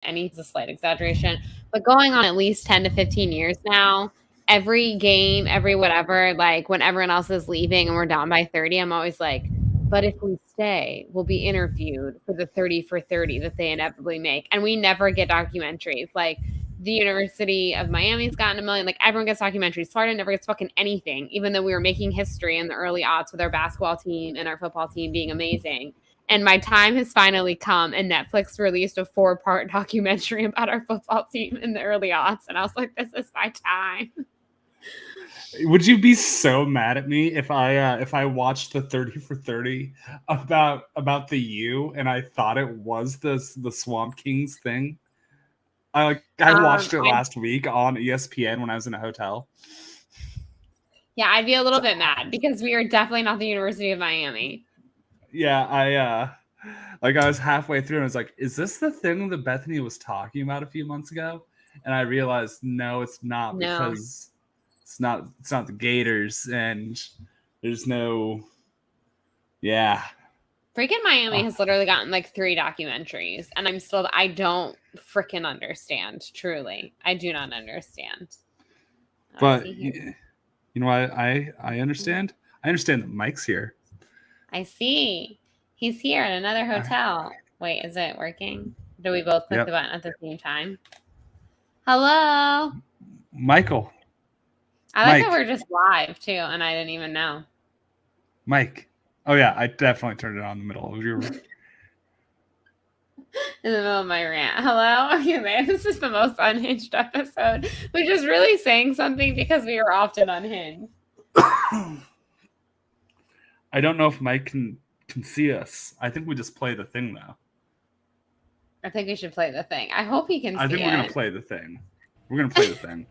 Any's a slight exaggeration, but going on at least 10 to 15 years now, every game, every whatever, like when everyone else is leaving and we're down by 30, I'm always like, but if we stay, we'll be interviewed for the 30 for 30 that they inevitably make. And we never get documentaries. Like the University of Miami's gotten a million, like everyone gets documentaries. Florida never gets fucking anything, even though we were making history in the early aughts with our basketball team and our football team being amazing. And my time has finally come, and Netflix released a 4-part documentary about our football team in the early aughts. And I was like, this is my time. Would you be so mad at me if I watched the 30 for 30 about the U and I thought it was the Swamp Kings thing? I watched it last week on ESPN when I was in a hotel. Yeah, I'd be a little bit mad because we are definitely not the University of Miami. Yeah, I was halfway through and I was like, is this the thing that Bethany was talking about a few months ago? And I realized, no, it's not, because it's not the Gators, and there's no, yeah. Freaking Miami has literally gotten like 3 documentaries, and I don't freaking understand, truly. I do not understand. But, you know what I understand? I understand that Mike's here. I see. He's here at another hotel. Wait, is it working? Do we both click the button at the same time? Hello? Michael. I like that we're just live, too, and I didn't even know. Mike. Oh, yeah, I definitely turned it on in the middle of your... in the middle of my rant. Hello? Okay, man, this is the most unhinged episode, which is really saying something because we are often unhinged. I don't know if Mike can see us. I think we just play the thing, though. I think we should play the thing. I hope he can see it. I think we're going to play the thing. We're going to play the thing.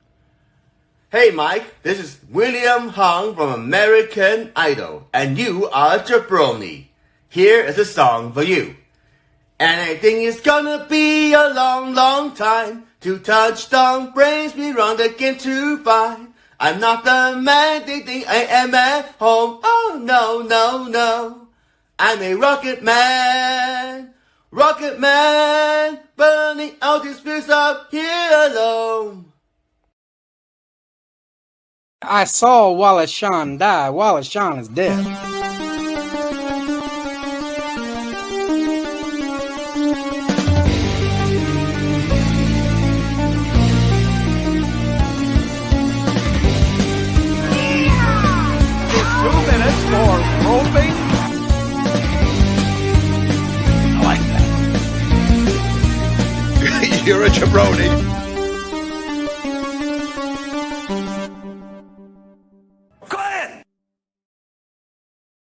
Hey, Mike. This is William Hung from American Idol, and you are a jabroni. Here is a song for you. And I think it's gonna be a long, long time. 2 touchdown brings me round again to find I'm not the man they think I am at home. Oh, no, no, no. I'm a rocket man, burning out his fuse up here alone. I saw Wallace Shawn die. Wallace Shawn is dead. For roping. I like that. You're a jabroni. Go ahead.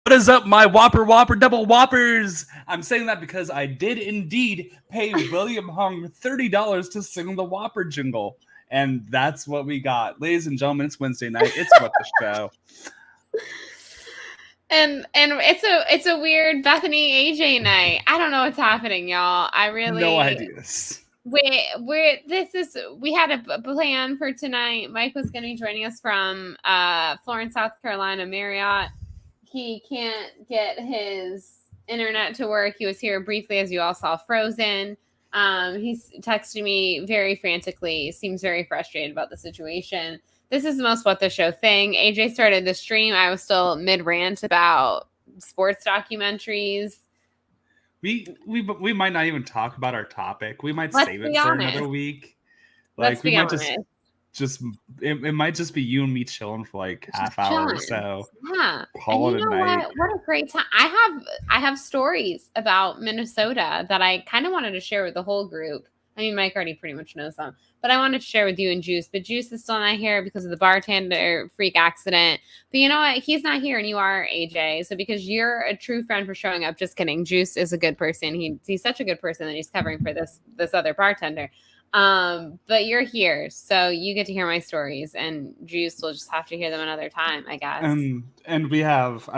What is up, my Whopper double Whoppers? I'm saying that because I did indeed pay William Hung $30 to sing the Whopper jingle. And that's what we got. Ladies and gentlemen, it's Wednesday night. It's What the Show. And it's a weird Bethany AJ night. I don't know what's happening, y'all. I really no ideas. We had a plan for tonight. Mike was going to be joining us from Florence, South Carolina Marriott. He can't get his internet to work. He was here briefly, as you all saw, Frozen. He's texted me very frantically. Seems very frustrated about the situation. This is the most What the Show thing. AJ started the stream. I was still mid-rant about sports documentaries. We might not even talk about our topic. We might save it for another week. Like we might it might just be you and me chilling for like half hour or so. Yeah. Call it a night. What a great time. I have stories about Minnesota that I kind of wanted to share with the whole group. I mean, Mike already pretty much knows them, but I wanted to share with you and Juice. But Juice is still not here because of the bartender freak accident. But you know what? He's not here, and you are, AJ. So because you're a true friend for showing up, just kidding. Juice is a good person. He's such a good person that he's covering for this other bartender. But you're here, so you get to hear my stories, and Juice will just have to hear them another time, I guess. And we have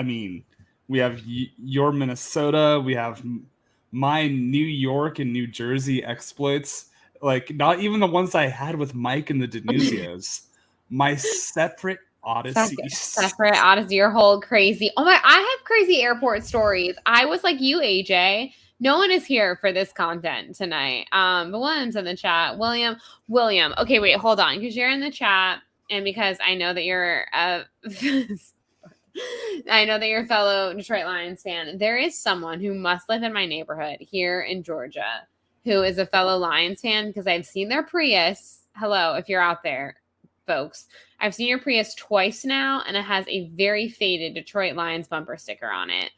your Minnesota. We have my New York and New Jersey exploits, like not even the ones I had with Mike and the Danusios. My separate odysseys. Separate odyssey, your whole crazy. Oh my! I have crazy airport stories. I was like you, AJ, No one is here for this content tonight. But William's in the chat. William. Okay, wait, hold on, because you're in the chat, and because I know that you're I know that you're a fellow Detroit Lions fan. There is someone who must live in my neighborhood here in Georgia who is a fellow Lions fan because I've seen their Prius. Hello, if you're out there, folks. I've seen your Prius twice now, and it has a very faded Detroit Lions bumper sticker on it.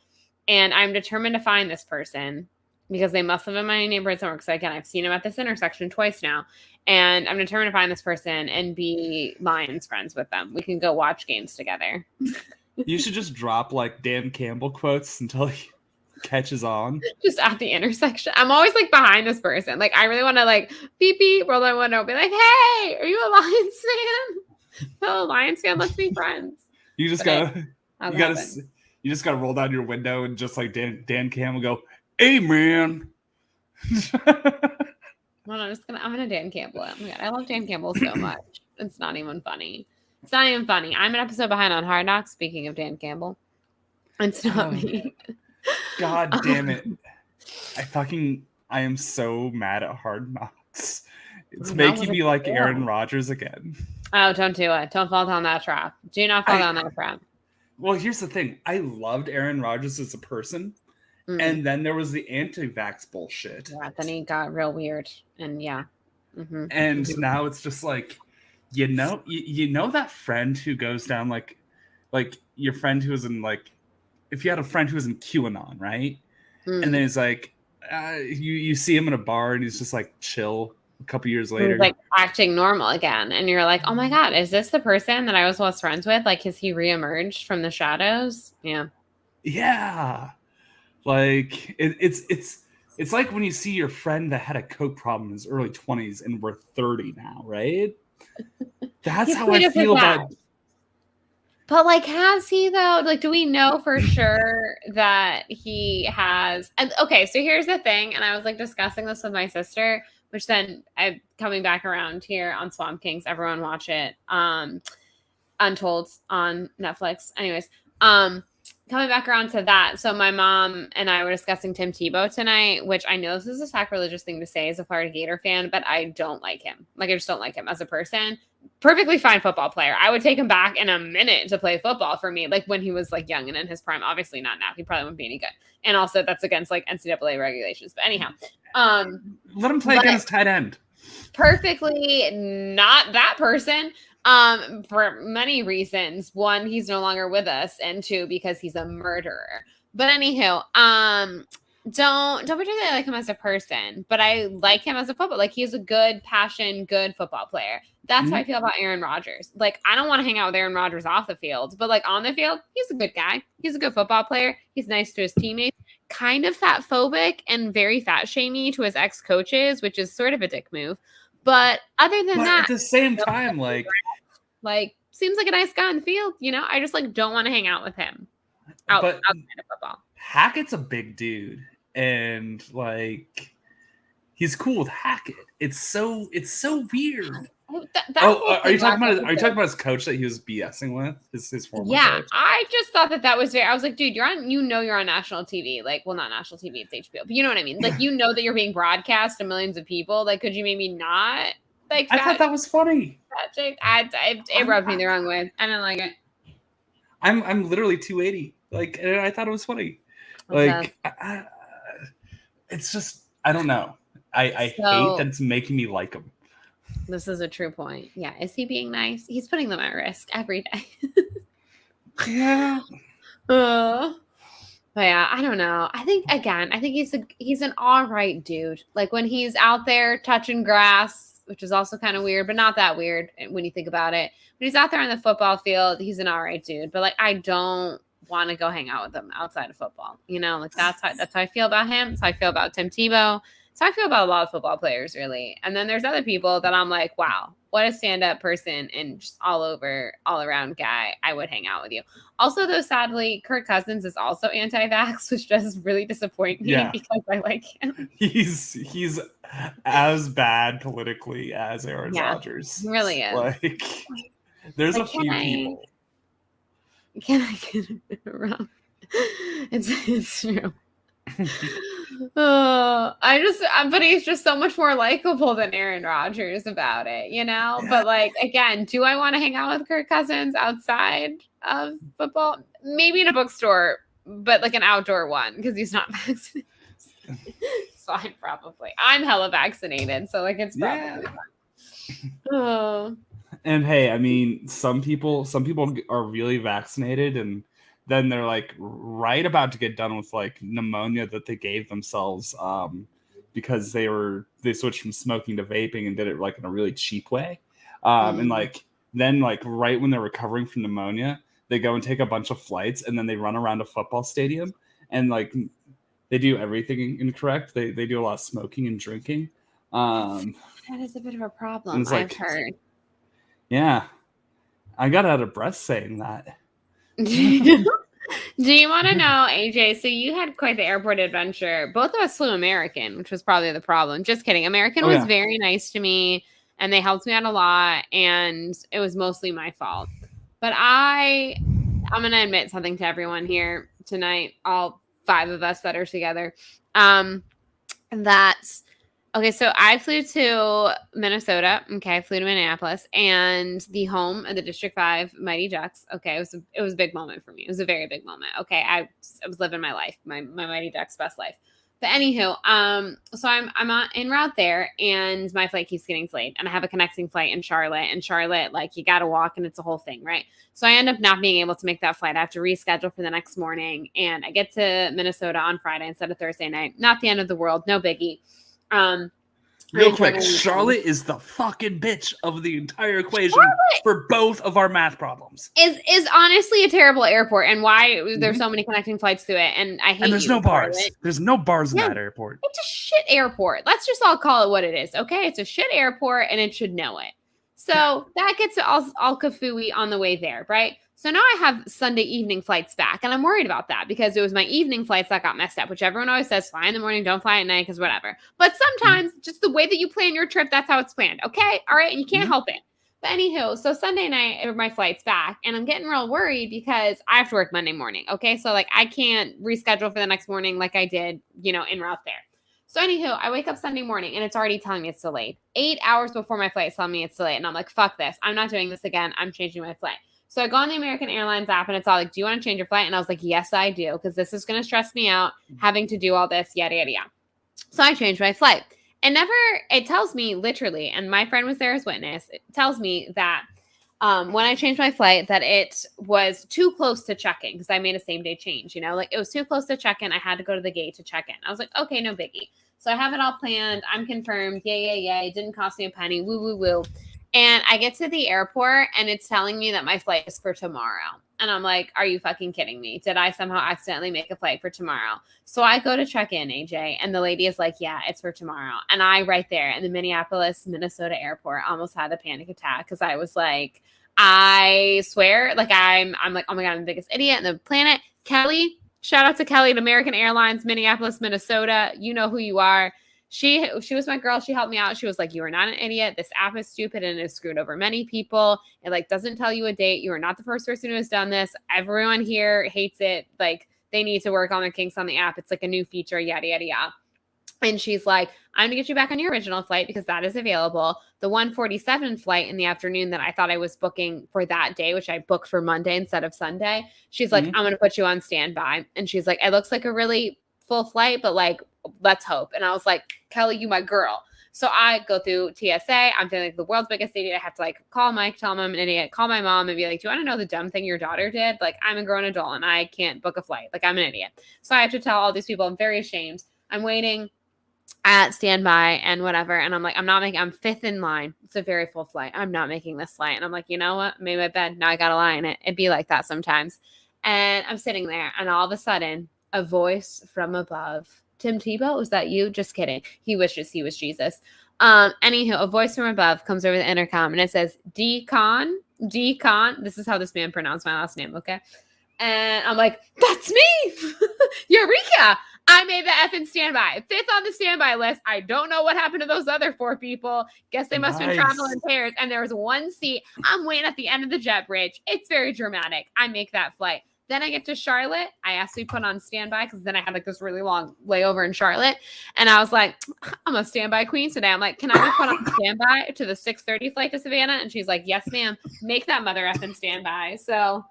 And I'm determined to find this person because they must live in my neighborhood somewhere. Because again, I've seen him at this intersection twice now. And I'm determined to find this person and be Lions friends with them. We can go watch games together. You should just drop like Dan Campbell quotes until he catches on. Just at the intersection. I'm always like behind this person. Like I really want to like beep beep, roll my window, be like, hey, are you a Lions fan? Oh, Lions fan, let's be friends. You just But you just gotta roll down your window and just like Dan Campbell go, hey man. Well, I'm gonna Dan Campbell. Oh my God, I love Dan Campbell so much. It's not even funny. It's not even funny. I'm an episode behind on Hard Knocks. Speaking of Dan Campbell, it's not me. God damn it! I am so mad at Hard Knocks. It's making me like Aaron Rodgers again. Oh, don't do it. Don't fall down that trap. Do not fall down that trap. Well, here's the thing. I loved Aaron Rodgers as a person. And then there was the anti-vax bullshit. Yeah, then he got real weird. And yeah. And now it's just like, you know that friend who goes down like your friend who was in like, if you had a friend who was in QAnon, right? And then it's like, you see him in a bar and he's just like chill a couple years later. He's like acting normal again. And you're like, oh my God, is this the person that I was once friends with? Like, has he reemerged from the shadows? Yeah. Yeah. Like it's like when you see your friend that had a coke problem in his early 20s and we're 30 now, right? That's how I feel about. But like, has he though? Like, do we know for sure that he has? And okay, so here's the thing, and I was like discussing this with my sister, which then I'm coming back around here on Swamp Kings. Everyone watch it. Untold on Netflix. Anyways, coming back around to that. So my mom and I were discussing Tim Tebow tonight, which I know this is a sacrilegious thing to say as a Florida Gator fan, but I don't like him. Like, I just don't like him as a person. Perfectly fine football player. I would take him back in a minute to play football for me, like when he was like young and in his prime. Obviously not now. He probably wouldn't be any good. And also that's against like NCAA regulations. But anyhow, let him play against tight end. Perfectly not that person. For many reasons. One, he's no longer with us, and two, because he's a murderer. But anywho, don't particularly like him as a person, but I like him as a football. Like, he's a good football player. That's how I feel about Aaron Rodgers. Like, I don't want to hang out with Aaron Rodgers off the field, but like on the field, he's a good guy. He's a good football player. He's nice to his teammates. Kind of fat phobic and very fat shamey to his ex-coaches, which is sort of a dick move. But other than that, at the same time, like seems like a nice guy on the field, you know? I just like don't want to hang out with him outside of football. Hackett's a big dude, and like he's cool with Hackett. It's so weird. Are you talking about his coach that he was BSing with? His former coach? I just thought that was I was like, dude, you're on national TV. Like, well, not national TV, it's HBO, but you know what I mean? Like, you know that you're being broadcast to millions of people. Like, could you maybe not? Like, I thought that was funny. It rubbed me the wrong way. I didn't like it. I'm literally 280. Like, and I thought it was funny. Like, it's just, I don't know. I hate that it's making me like him. This is a true point. Yeah. Is he being nice? He's putting them at risk every day. Yeah. But yeah, I don't know. I think he's an all right dude. Like, when he's out there touching grass, which is also kind of weird, but not that weird when you think about it. When he's out there on the football field, he's an all right dude. But like, I don't want to go hang out with him outside of football. You know, like that's how I feel about him. That's how I feel about Tim Tebow. So I feel about a lot of football players, really. And then there's other people that I'm like, wow, what a stand-up person and just all-around guy. I would hang out with you. Also, though, sadly, Kirk Cousins is also anti-vax, which does really disappoint me because I like him. He's as bad politically as Aaron Rodgers. He really is. Like, there's a few people. Can I get it wrong? It's true. But he's just so much more likable than Aaron Rodgers about it, you know? But like, again, do I want to hang out with Kirk Cousins outside of football? Maybe in a bookstore, but like an outdoor one because he's not vaccinated. It's fine, probably. I'm hella vaccinated, so like it's probably fine. Oh. And hey, I mean, some people are really vaccinated and then they're like right about to get done with like pneumonia that they gave themselves because they switched from smoking to vaping and did it like in a really cheap way. And like then like right when they're recovering from pneumonia, they go and take a bunch of flights and then they run around a football stadium and like they do everything incorrect. They do a lot of smoking and drinking. That is a bit of a problem, I've heard. Yeah. I got out of breath saying that. Do you want to know, AJ? So you had quite the airport adventure. Both of us flew American, which was probably the problem. Just kidding. American was very nice to me, and they helped me out a lot, and it was mostly my fault. But I'm going to admit something to everyone here tonight, all 5 of us that are together. Okay, so I flew to Minnesota. Okay, I flew to Minneapolis, and the home of the District 5 Mighty Ducks. Okay, it was a big moment for me. It was a very big moment. Okay, I was living my life, my Mighty Ducks best life. But anywho, so I'm en route there, and my flight keeps getting delayed, and I have a connecting flight in Charlotte. And Charlotte, like, you got to walk, and it's a whole thing, right? So I end up not being able to make that flight. I have to reschedule for the next morning, and I get to Minnesota on Friday instead of Thursday night. Not the end of the world, no biggie. Real quick, Charlotte is the fucking bitch of the entire equation for both of our math problems. Is honestly a terrible airport, and why there's so many connecting flights to it. And I hate. And there's no bars. There's no bars in that airport. It's a shit airport. Let's just all call it what it is. Okay, it's a shit airport, and it should know it. So that gets all kafooey on the way there, right? So now I have Sunday evening flights back, and I'm worried about that because it was my evening flights that got messed up, which everyone always says, fly in the morning, don't fly at night, because whatever. But sometimes just the way that you plan your trip, that's how it's planned. Okay? All right? And you can't help it. But anywho, so Sunday night, my flight's back, and I'm getting real worried because I have to work Monday morning. Okay? So like I can't reschedule for the next morning like I did, en route there. So anywho, I wake up Sunday morning and it's already telling me it's delayed. 8 hours before my flight, it's telling me it's delayed. And I'm like, fuck this. I'm not doing this again. I'm changing my flight. So I go on the American Airlines app and it's all like, do you want to change your flight? And I was like, yes, I do. Because this is going to stress me out having to do all this, yada, yada, yada. So I changed my flight. And it tells me literally, and my friend was there as witness, it tells me that when I changed my flight that it was too close to check-in because I made a same day change, like it was too close to check-in. I had to go to the gate to check in. I was like, okay, no biggie. So I have it all planned. I'm confirmed. Yay. It didn't cost me a penny. Woo. And I get to the airport and it's telling me that my flight is for tomorrow. And I'm like, are you fucking kidding me? Did I somehow accidentally make a flight for tomorrow? So I go to check in, AJ, and the lady is like, yeah, it's for tomorrow. And I right there in the Minneapolis, Minnesota airport almost had a panic attack because I was like, I swear, like I'm like, oh my God, I'm the biggest idiot on the planet. Kelly, shout out to Kelly at American Airlines, Minneapolis, Minnesota. You know who you are. She was my girl. She helped me out. She was like, you are not an idiot. This app is stupid and it has screwed over many people. It like doesn't tell you a date. You are not the first person who has done this. Everyone here hates it. Like they need to work on their kinks on the app. It's like a new feature, yada, yada, yada. And she's like, I'm going to get you back on your original flight because that is available. The 1:47 flight in the afternoon that I thought I was booking for that day, which I booked for Monday instead of Sunday. She's like, I'm going to put you on standby. And she's like, it looks like a really full flight, but like, let's hope. And I was like, Kelly, you my girl. So I go through TSA. I'm feeling like the world's biggest idiot. I have to like call Mike, tell him I'm an idiot, call my mom and be like, do you want to know the dumb thing your daughter did? Like, I'm a grown adult and I can't book a flight. Like, I'm an idiot. So I have to tell all these people I'm very ashamed. I'm waiting at standby and whatever. And I'm like, I'm fifth in line. It's a very full flight. I'm not making this flight. And I'm like, you know what? Made my bed. Now I got to lie in it. It'd be like that sometimes. And I'm sitting there and all of a sudden a voice from above, Tim Tebow, was that you? Just kidding. He wishes he was Jesus. Anywho, a voice from above comes over the intercom and it says, D-Con. This is how this man pronounced my last name. Okay. And I'm like, that's me. Eureka. I made the effing standby. Fifth on the standby list. I don't know what happened to those other 4 people. Guess they must have been traveling in pairs. And there was one seat. I'm waiting at the end of the jet bridge. It's very dramatic. I make that flight. Then I get to Charlotte. I asked to be put on standby because then I had like this really long layover in Charlotte. And I was like, I'm a standby queen today. I'm like, can I be put on standby to the 6:30 flight to Savannah? And she's like, yes, ma'am. Make that mother effing standby. So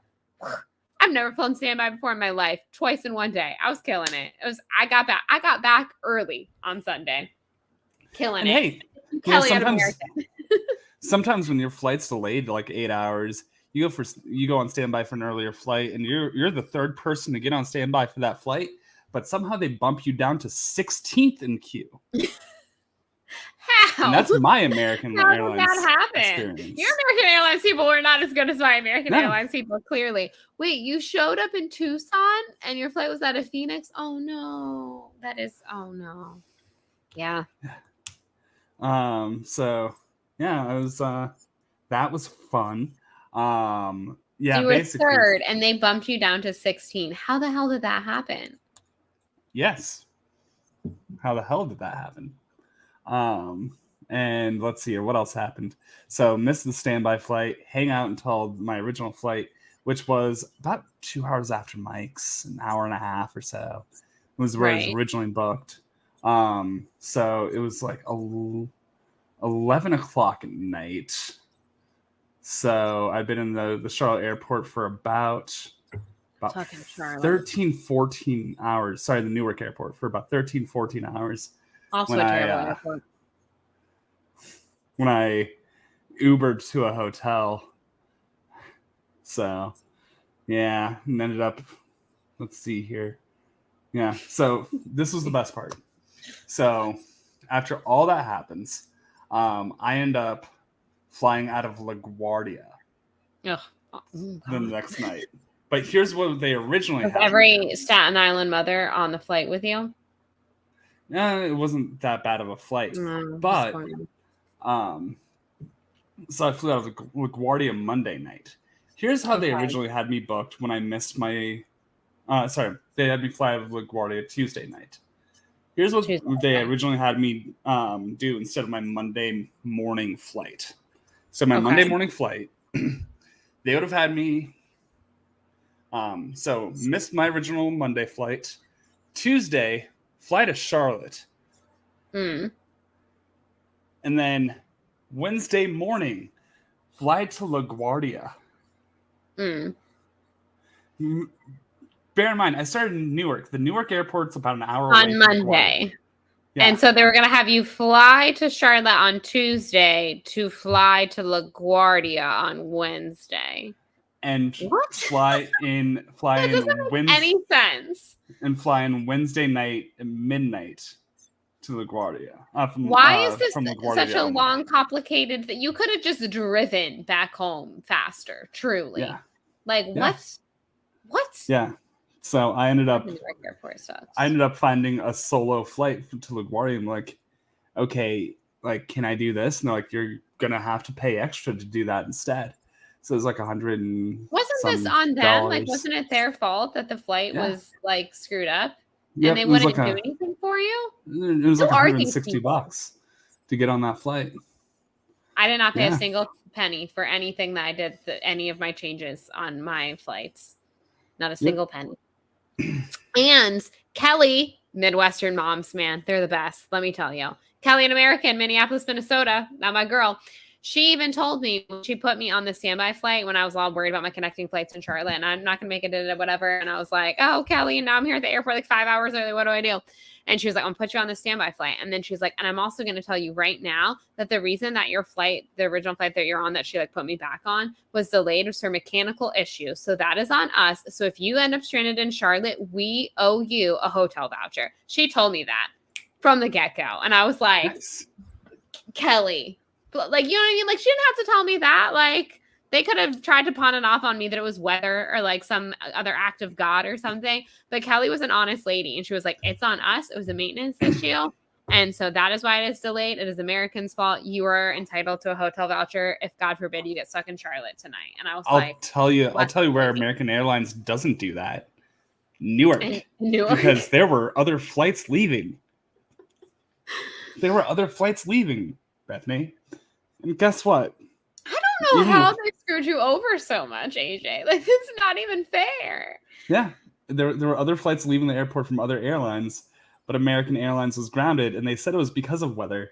I've never flown standby before in my life. Twice in one day. I was killing it. I got back early on Sunday. Killing And it. hey, Kelly at sometimes, American. sometimes when your flight's delayed like 8 hours, you go on standby for an earlier flight, and you're the third person to get on standby for that flight, but somehow they bump you down to 16th in queue. How? And that's my American How did Airlines that happen? experience. Your American Airlines people were not as good as my American No. Airlines people, clearly. Wait, you showed up in Tucson and your flight was out of Phoenix? Oh no. Oh no. Yeah. So yeah, it was that was fun. Yeah, So you were basically. third and they bumped you down to 16. How the hell did that happen? Yes. How the hell did that happen? And let's see here, what else happened? So missed the standby flight, hang out until my original flight, which was about 2 hours after Mike's, an hour and a half or so. It was where it was originally booked. So it was like 11 o'clock at night. So I've been in the Charlotte airport for about 13, 14 hours. Sorry, the Newark airport for about 13, 14 hours. Also a terrible airport. When I Ubered to a hotel. So, yeah, and ended up, let's see here. Yeah, so this was the best part. So, after all that happens, I end up flying out of LaGuardia the next night. But here's what they originally Was had. every Staten Island mother on the flight with you? It wasn't that bad of a flight. But, so I flew out of LaGuardia Monday night. Here's how they originally had me booked when I missed my... they had me fly out of LaGuardia Tuesday night. Here's what they originally had me do instead of my Monday morning flight. So my Monday morning flight, they would have had me... so missed my original Monday flight. Tuesday, fly to Charlotte. And then Wednesday morning, fly to LaGuardia. Bear in mind, I started in Newark. The Newark airport's about an hour away on Monday. Yeah. And so they were going to have you fly to Charlotte on Tuesday to fly to LaGuardia on Wednesday. And fly in Wednesday. Any sense? And fly in Wednesday night at midnight to LaGuardia. Why is this such a long, complicated thing? You could have just driven back home faster, truly. Yeah. Like, what? Yeah. So I ended up finding a solo flight to LaGuardia. I'm like, okay, like, can I do this? And they're like, you're gonna have to pay extra to do that instead. So it was like $100. Wasn't this on them? Like, wasn't it their fault that the flight was like screwed up? And they wouldn't do anything for you? It was like $160 to get on that flight. I did not pay a single penny for anything that I did, any of my changes on my flights. Not a single penny. And Kelly, Midwestern moms, man, they're the best. Let me tell you. Kelly, an American, Minneapolis, Minnesota. Not my girl. She even told me when she put me on the standby flight when I was all worried about my connecting flights in Charlotte and I'm not going to make it to whatever. And I was like, oh, Kelly, and now I'm here at the airport like 5 hours early. What do I do? And she was like, I'm going to put you on the standby flight. And then she's like, and I'm also going to tell you right now that the reason that your flight, the original flight that you're on that she like put me back on was delayed was her mechanical issue. So that is on us. So if you end up stranded in Charlotte, we owe you a hotel voucher. She told me that from the get-go. And I was like, Kelly, like, you know what I mean? Like, she didn't have to tell me that. Like, they could have tried to pawn it off on me that it was weather or like some other act of God or something. But Kelly was an honest lady. And she was like, it's on us. It was a maintenance issue. And so that is why it is delayed. It is American's fault. You are entitled to a hotel voucher if, God forbid, you get stuck in Charlotte tonight. And I was I'll tell you where American Airlines doesn't do that. Newark. Because there were other flights leaving. Bethany. And guess what? I don't don't know Even how with- they screwed you over so much, AJ. Like, it's not even fair. Yeah, there were other flights leaving the airport from other airlines, but American Airlines was grounded, and they said it was because of weather.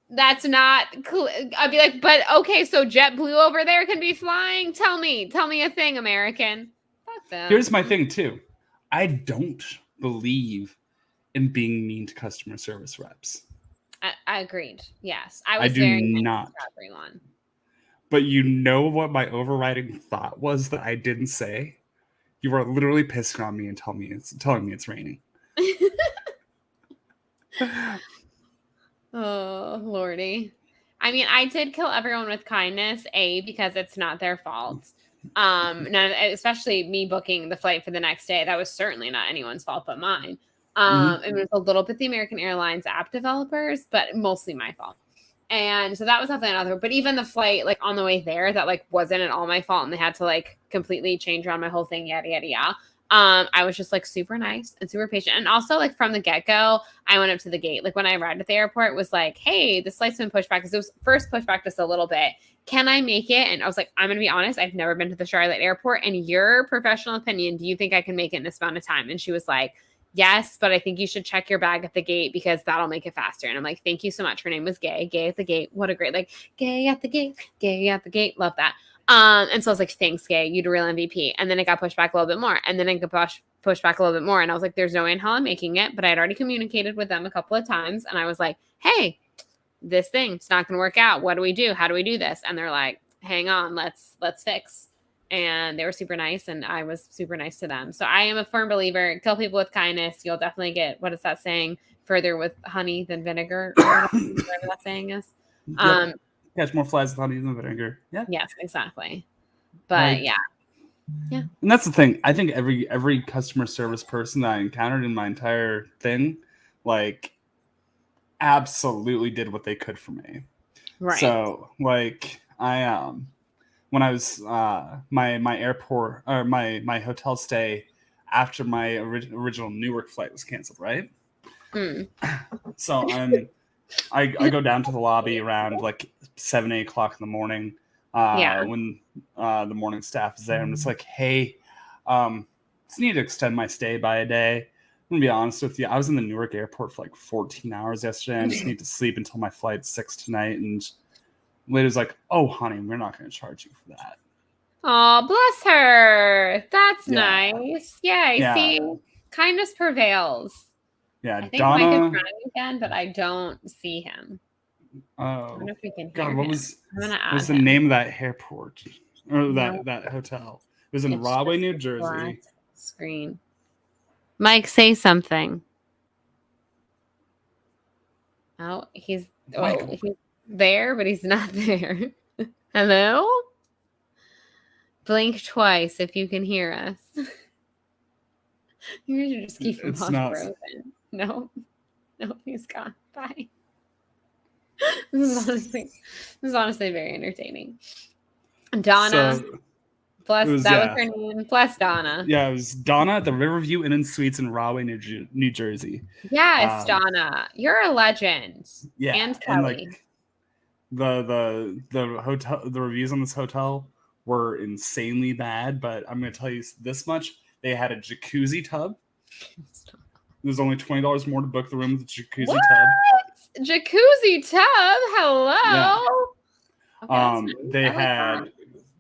That's not cool. I'd be like, but okay, so JetBlue over there can be flying. Tell me a thing, American. Fuck them. Here's my thing too. I don't believe in being mean to customer service reps. I agreed. Yes, I I was do very nice not. to everyone. But you know what my overriding thought was that I didn't say? You are literally pissing on me and telling me it's raining. Oh, Lordy. I mean, I did kill everyone with kindness, because it's not their fault. Especially me booking the flight for the next day. That was certainly not anyone's fault but mine. It was a little bit the American Airlines app developers, but mostly my fault. And so that was definitely another. But even the flight, like on the way there, that like wasn't at all my fault, and they had to like completely change around my whole thing, yada yada yada. I was just like super nice and super patient. And also like from the get-go, I went up to the gate. Like when I arrived at the airport, was like, hey, this flight's been pushed back, because it was first pushed back just a little bit. Can I make it? And I was like, I'm gonna be honest, I've never been to the Charlotte airport. In your professional opinion, do you think I can make it in this amount of time? And she was like, yes, but I think you should check your bag at the gate, because that'll make it faster. And I'm like, thank you so much. Her name was Gay at the gate. What a great, like, Gay at the gate. Love that. And so I was like, thanks, Gay. You're a real MVP. And then it got pushed back a little bit more. And then it got pushed back a little bit more. And I was like, there's no way in hell I'm making it. But I had already communicated with them a couple of times. And I was like, hey, this thing, it's not going to work out. What do we do? How do we do this? And they're like, hang on, let's fix. And they were super nice, and I was super nice to them. So I am a firm believer, kill people with kindness. You'll definitely get, what is that saying? Further with honey than vinegar, or whatever that saying is. Yep. Catch more flies with honey than vinegar. Yeah. Yes, exactly. But yeah. And that's the thing. I think every customer service person that I encountered in my entire thing, like, absolutely did what they could for me. Right. So, like, I when I was my airport, or my hotel stay after my original Newark flight was canceled, right? So I go down to the lobby around like 7-8 o'clock in the morning. When the morning staff is there, and it's like, hey, just need to extend my stay by a day. I'm gonna be honest with you, I was in the Newark airport for like 14 hours yesterday. I just need to sleep until my flight's 6 tonight. And lady's like, oh honey, we're not gonna charge you for that. Oh, bless her. That's nice. Yeah, see, kindness prevails. Yeah, I think Donna, Mike is running again, but I don't see him. I don't know if we can hear what him. was the the name of that airport, or that hotel? It was in Rahway, New Jersey. Screen. Mike, say something. Oh, he's there, but he's not there. Hello? Blink twice if you can hear us. You should just keep him open. No, he's gone. Bye. This is honestly very entertaining. Donna, was her name. Bless Donna. Yeah, it was Donna at the Riverview Inn and Suites in Rahway, New Jersey. Yes, Donna, you're a legend. Yeah, and Kelly. And like the hotel, the reviews on this hotel were insanely bad. But I'm going to tell you this much: they had a jacuzzi tub. There's only $20 more to book the room with the jacuzzi tub. Jacuzzi tub? Hello. Yeah.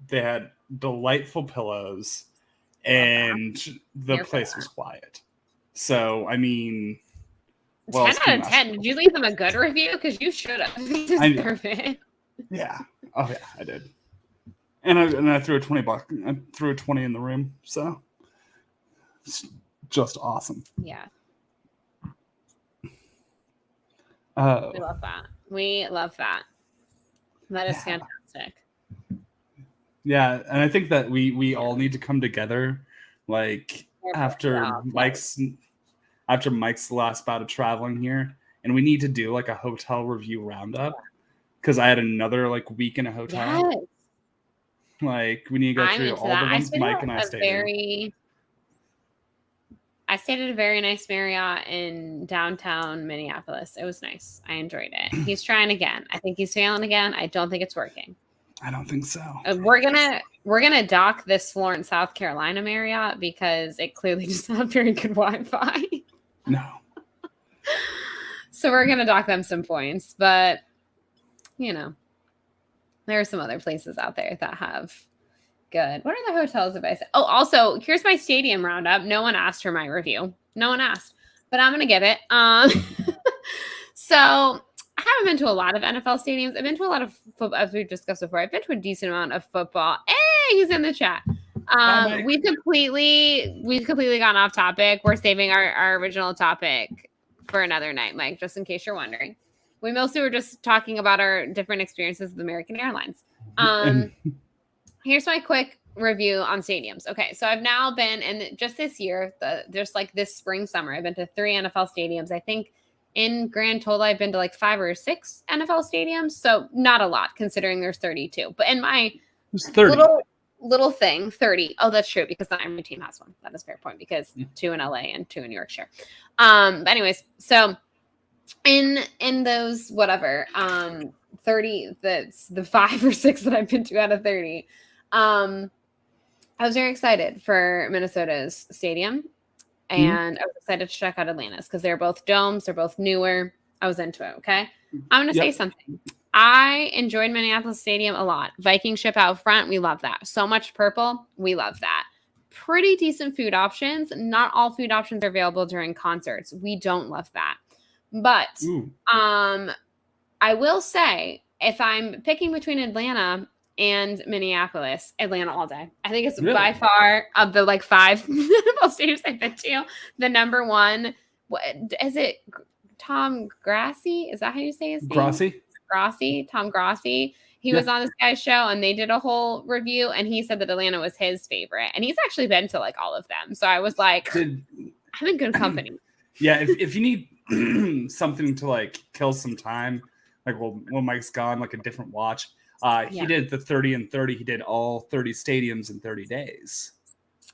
They had delightful pillows, and the place was quiet. So I mean, 10 out of 10. Did you leave them a good review? Because you should have. They deserve it. Yeah. Oh yeah, I did. And I threw a $20. I threw a 20 in the room. So it's just awesome. Yeah. We love that. We love that. That is fantastic. Yeah, and I think that we all need to come together, like after Mike's last bout of traveling here, and we need to do like a hotel review roundup, because I had another like week in a hotel. Yes. Like we need to go through all the ones Mike and I stayed in. I stayed at a very nice Marriott in downtown Minneapolis. It was nice. I enjoyed it. He's trying again. I think he's failing again. I don't think it's working. I don't think so. We're gonna dock this Florence, South Carolina Marriott because it clearly does not have very good Wi-Fi. No. So we're gonna dock them some points, but there are some other places out there that have good. What are the hotels if I say? Oh, also, here's my stadium roundup. No one asked for my review. No one asked, but I'm gonna give it. So I haven't been to a lot of NFL stadiums. I've been to a lot of football, as we've discussed before. I've been to a decent amount of football. Hey, he's in the chat. We've completely gone off topic. We're saving our original topic for another night, Mike, just in case you're wondering. We mostly were just talking about our different experiences with American Airlines. Here's my quick review on stadiums. Okay, so I've now been, and just this year, just like this spring, summer, I've been to 3 NFL stadiums. I think in grand total, I've been to like 5 or 6 NFL stadiums. So not a lot considering there's 32. But in my little thing, 30. Oh, that's true because the Iron team has one. That is a fair point because 2 in LA and 2 in New Yorkshire. But anyways, so in those whatever 30, the 5 or 6 that I've been to out of 30. I was very excited for Minnesota's stadium. And I was excited to check out Atlanta's because they're both domes. They're both newer. I was into it. Okay. I'm going to say something. I enjoyed Minneapolis Stadium a lot. Viking ship out front. We love that. So much purple. We love that. Pretty decent food options. Not all food options are available during concerts. We don't love that. But I will say if I'm picking between Atlanta and Minneapolis, Atlanta all day. I think it's by far of the like 5 stadiums I've been to, the number one. What is it? Tom Grassi? Is that how you say his name? Grassi. Tom Grassi. He was on this guy's show and they did a whole review and he said that Atlanta was his favorite. And he's actually been to like all of them. So I was like, I'm in good company. Yeah, if you need something to like kill some time, like when Mike's gone, like a different watch. He did the 30 and 30. He did all 30 stadiums in 30 days.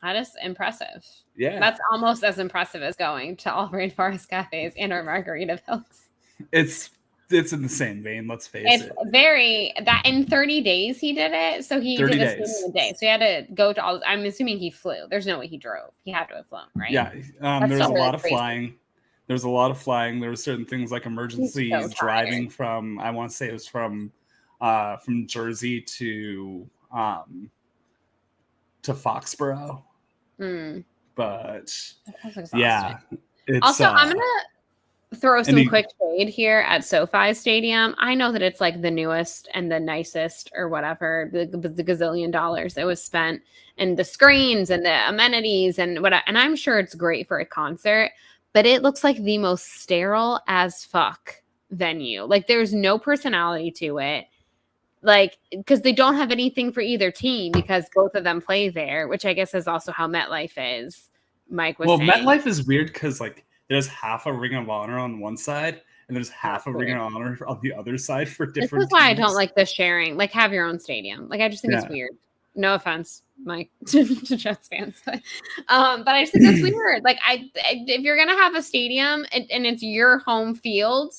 That is impressive. Yeah. That's almost as impressive as going to all Rainforest Cafes and or Margaritaville's. It's in the same vein, let's face it. It's very, that in 30 days he did it. So he did this in a day. So he had to go to all, I'm assuming he flew. There's no way he drove. He had to have flown, right? Yeah. There's a lot of flying. There's a lot of flying. There were certain things like emergencies driving from, I want to say it was from Jersey to Foxborough. But yeah, also I'm gonna throw some quick shade here at SoFi Stadium. I know that it's like the newest and the nicest or whatever, the gazillion dollars that was spent and the screens and the amenities and and I'm sure it's great for a concert, but it looks like the most sterile as fuck venue. Like there's no personality to it. Like, because they don't have anything for either team because both of them play there, which I guess is also how MetLife is. Mike was saying. MetLife is weird because like there's half a Ring of Honor on one side and there's half a Ring of Honor on the other side for different. This is why I don't like the sharing. Like, have your own stadium. Like, I just think it's weird. No offense, Mike, to Jets fans, but I just think that's weird. Like, if you're gonna have a stadium and it's your home field,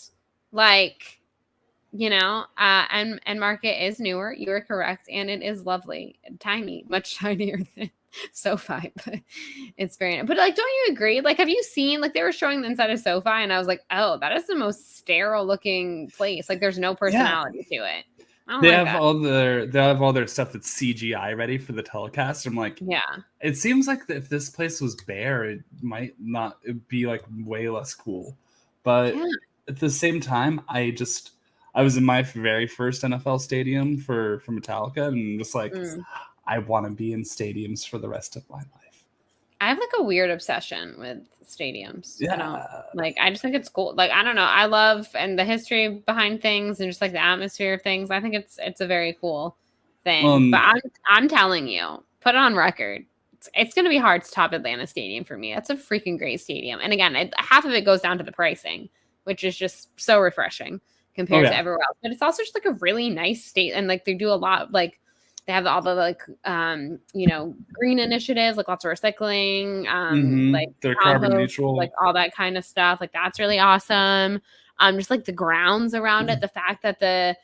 like. And Market is newer. You are correct. And it is lovely. Tiny, much tinier than SoFi, but it's very nice. But like, don't you agree? Like, have you seen, like they were showing the inside of SoFi and I was like, oh, that is the most sterile looking place. Like there's no personality to it. They have all their stuff that's CGI ready for the telecast. I'm like, it seems like if this place was bare, it might not be like way less cool. But at the same time, I was in my very first NFL stadium for Metallica and just like, I want to be in stadiums for the rest of my life. I have like a weird obsession with stadiums. Yeah. I just think it's cool. Like, I don't know. I love and the history behind things and just like the atmosphere of things. I think it's a very cool thing. But I'm telling you, put it on record. It's going to be hard to top Atlanta Stadium for me. That's a freaking great stadium. And again, half of it goes down to the pricing, which is just so refreshing. Compared to everywhere else. But it's also just like a really nice state. And like they do a lot like they have all the like green initiatives, like lots of recycling, like They're carbon compost, neutral. like all that kind of stuff. Like that's really awesome. Just like the grounds around it, the fact that the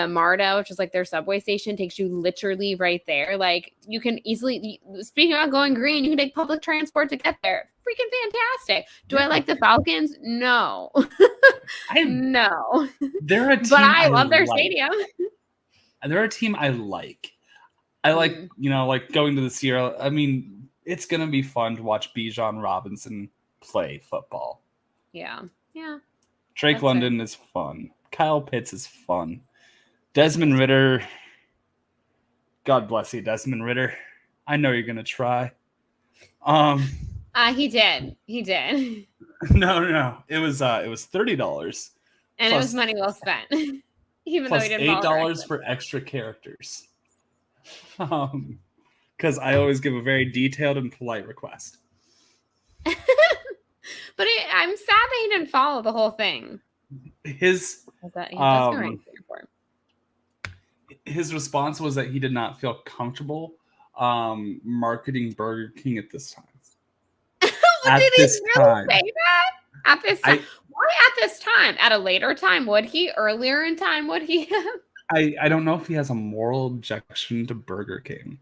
MARTA, which is like their subway station, takes you literally right there. Like you can easily, speaking about going green, you can take public transport to get there. Freaking fantastic. Do I like the Falcons? No. No. They're a team, but I love their stadium. They're a team I like. I like, like going to the Sierra. I mean, it's going to be fun to watch Bijan Robinson play football. Yeah. Yeah. Drake London is fun. Kyle Pitts is fun. Desmond Ridder. God bless you, Desmond Ridder. I know you're going to try. He did. He did. No. It was $30. And it was money well spent. Even plus though he didn't $8 for extra characters. Because I always give a very detailed and polite request. But I'm sad that he didn't follow the whole thing. His response was that he did not feel comfortable marketing Burger King at this time. Did he really say that? At this time? Why at this time? At a later time? Would he? Earlier in time? Would he? I don't know if he has a moral objection to Burger King.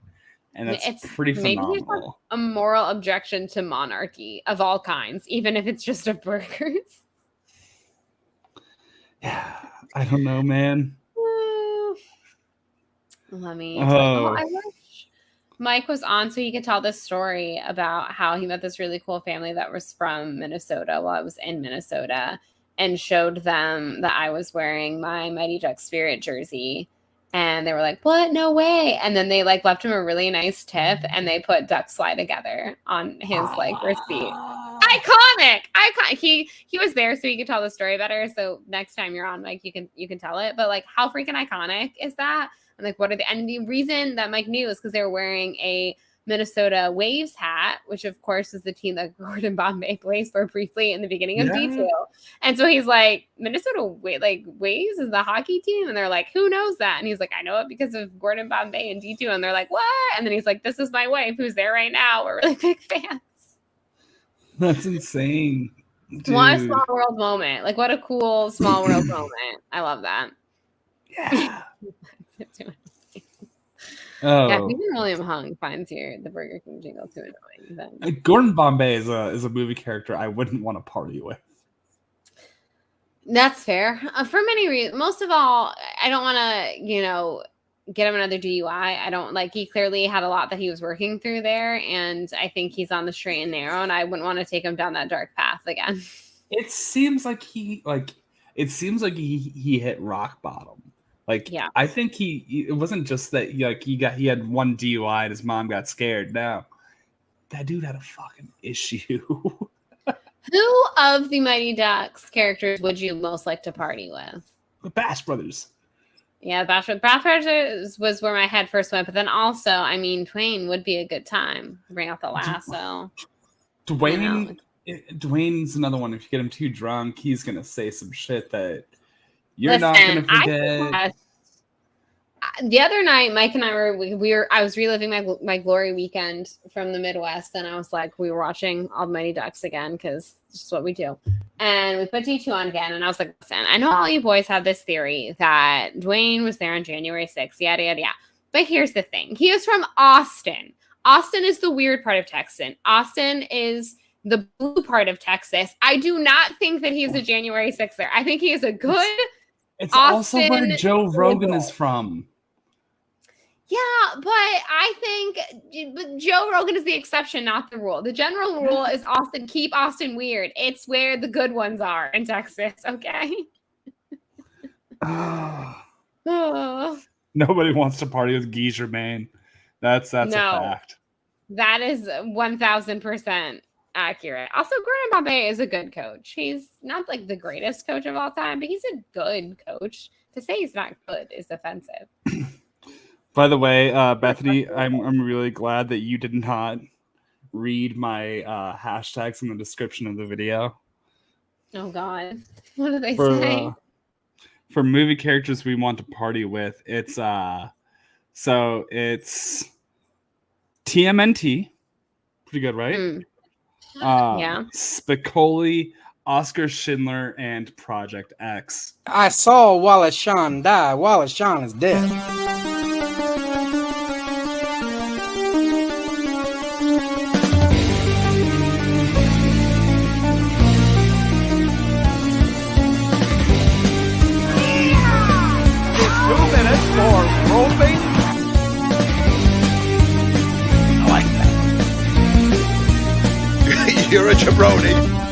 And it's pretty phenomenal. A moral objection to monarchy of all kinds, even if it's just of burgers. Yeah, I don't know, man. Let me. I wish Mike was on so he could tell this story about how he met this really cool family that was from Minnesota while I was in Minnesota, and showed them that I was wearing my Mighty Ducks Spirit jersey. And they were like, what? No way. And then they like left him a really nice tip, and they put Ducks Fly Together on his like receipt. Iconic. He was there so he could tell the story better. So next time you're on, Mike, you can tell it. But like, how freaking iconic is that? And like, what are and the reason that Mike knew is because they were wearing a Minnesota Waves hat, which of course is the team that Gordon Bombay plays for briefly in the beginning of D2. And so he's like, Minnesota Waves is the hockey team? And they're like, who knows that? And he's like, I know it because of Gordon Bombay in D2. And they're like, what? And then he's like, this is my wife who's there right now. We're really big fans. That's insane. Dude. What a small world moment. Like, what a cool small world moment. I love that. Yeah. Yeah, even William Hung finds the Burger King jingle too annoying. Then. Gordon Bombay is a movie character I wouldn't want to party with. That's fair. For many reasons. Most of all, I don't want to, get him another DUI. I don't he clearly had a lot that he was working through there. And I think he's on the straight and narrow, and I wouldn't want to take him down that dark path again. It seems like he hit rock bottom. I think it wasn't just that he had one DUI and his mom got scared. No, that dude had a fucking issue. Who of the Mighty Ducks characters would you most like to party with? The Bash Brothers. Yeah, Bash Brothers was where my head first went, but then also, I mean, Dwayne would be a good time. Bring out the lasso. Dwayne's another one. If you get him too drunk, he's gonna say some shit that you're not gonna forget. The other night, Mike and I I was reliving my glory weekend from the Midwest, and I was like, we were watching all the Mighty Ducks again because it's just what we do. And we put D2 on again, and I was like, listen, I know all you boys have this theory that Dwayne was there on January 6th, yada, yada, yada. But here's the thing. He is from Austin. Austin is the weird part of Texas. Austin is the blue part of Texas. I do not think that he's a January 6th there. I think he is a good It's Austin, also where Joe Rogan is from. Yeah, but I think Joe Rogan is the exception, not the rule. The general rule is Austin, keep Austin weird. It's where the good ones are in Texas, okay? Nobody wants to party with Guy Germain. That's a fact. That is 1,000% accurate. Also, Gordon Bombay is a good coach. He's not like the greatest coach of all time, but he's a good coach. To say he's not good is offensive. By the way, Bethany, I'm really glad that you did not read my hashtags in the description of the video. Oh God, what do they say? For movie characters we want to party with, it's So it's TMNT. Pretty good, right? Yeah. Spicoli, Oscar Schindler, and Project X. I saw Wallace Shawn die. Wallace Shawn is dead. It's 2 minutes for roping. I like that. You're a jabroni.